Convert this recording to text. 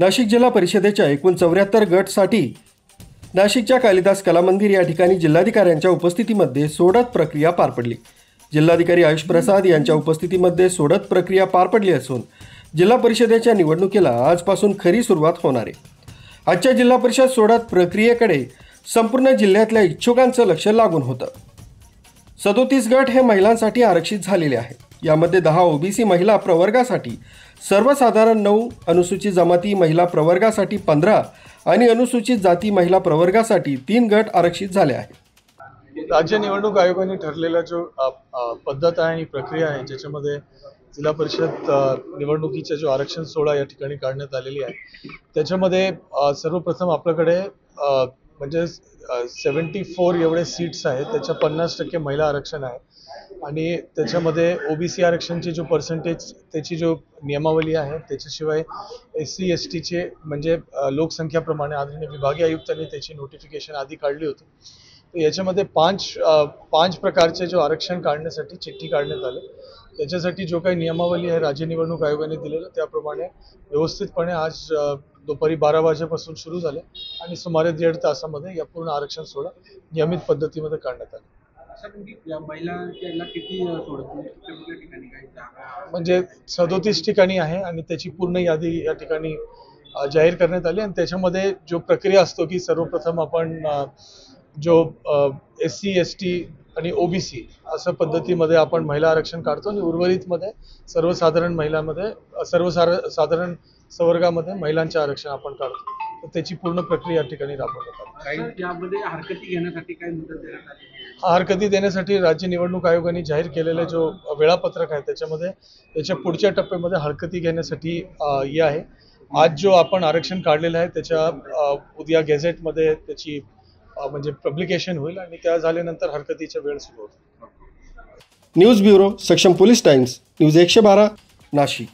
नाशिक जिल्हा परिषदेच्या एकूण 74 गटसाठी नाशिकच्या कालिदास कला मंदिर या ठिकाणी जिल्हाधिकाऱ्यांच्या उपस्थितीमध्ये सोडत प्रक्रिया पार पडली। जिल्हाधिकारी आयुष प्रसाद यांच्या उपस्थितीमध्ये सोडत प्रक्रिया पार पडली असून जिल्हा परिषदेच्या निवडणुकीला आजपासून खरी सुरुवात होणार आहे। आजच्या जिल्हा परिषद सोडत प्रक्रियेकडे संपूर्ण जिल्ह्यातल्या इच्छुकांचं लक्ष लागून होतं। 37 गट हे महिलांसाठी आरक्षित झालेले आहेत। यामध्ये 10 ओबीसी महिला प्रवर्गासाठी, सर्वसाधारण 9, अनुसूचित जमाती महिला प्रवर्गासाठी 15 आणि अनुसूचित जाती महिला प्रवर्गासाठी 3 गट आरक्षित झाले आहेत। राज्य निवडणूक आयोगाने ठरलेला जो पद्धत आहे आणि प्रक्रिया आहे ज्याच्यामध्ये जिल्हा परिषद निवडणुकीचा जो आरक्षण सोहळा या ठिकाणी काढण्यात आलेली आहे, त्याच्यामध्ये सर्वप्रथम आपल्याकडे म्हणजे 74 एवढे सीट्स आहेत, त्याच्या 50% महिला आरक्षण आहे आणि त्याच्यामध्ये ओबीसी आरक्षणची जो पर्सेंटेज त्याची जो नियमावली आहे, त्याच्याशिवाय SC STचे म्हणजे लोकसंख्याप्रमाणे आदरणीय विभागीय आयुक्तांनी त्याची नोटिफिकेशन आधी काढली होती। तर याच्यामध्ये पाच प्रकारचे जो आरक्षण काढण्यासाठी चिठ्ठी काढण्यात आले, त्याच्यासाठी जो काही नियमावली आहे राज्य निवडणूक आयोगाने दिलेलं त्याप्रमाणे व्यवस्थितपणे आज दुपारी 12 वाजेपासून सुरू झाले आणि सुमारे 1.5 तासामध्ये या पूर्ण आरक्षण सोहळा नियमित पद्धतीमध्ये काढण्यात आला। म्हणजे 37 ठिकाणी आहे आणि त्याची पूर्ण यादी या ठिकाणी जाहीर करण्यात आली आणि त्याच्यामध्ये जो प्रक्रिया असतो की सर्वप्रथम आपण जो SC ST आणि OBC असं पद्धतीमध्ये आपण महिला आरक्षण काढतो आणि उर्वरितमध्ये सर्वसाधारण संवर्गामध्ये महिलांचे आरक्षण आपण काढतो। तर त्याची पूर्ण प्रक्रिया या ठिकाणी राबवण्यात आली। हरकती देण्यासाठी राज्य निवडणूक आयोगाने जाहीर केलेले जो वेळापत्रक आहे त्याच्यामध्ये त्याच्या पुढच्या टप्प्यामध्ये हरकती घेण्यासाठी हे आहे। आज जो आपण आरक्षण काढलेलं आहे त्याच्या उद्या गॅझेटमध्ये त्याची म्हणजे पब्लिकेशन होईल आणि त्या झाल्यानंतर हरकतीचा वेळ सुरू होईल। न्यूज ब्युरो, सक्षम पोलीस टाइम्स, न्यूज 112, नाशिक।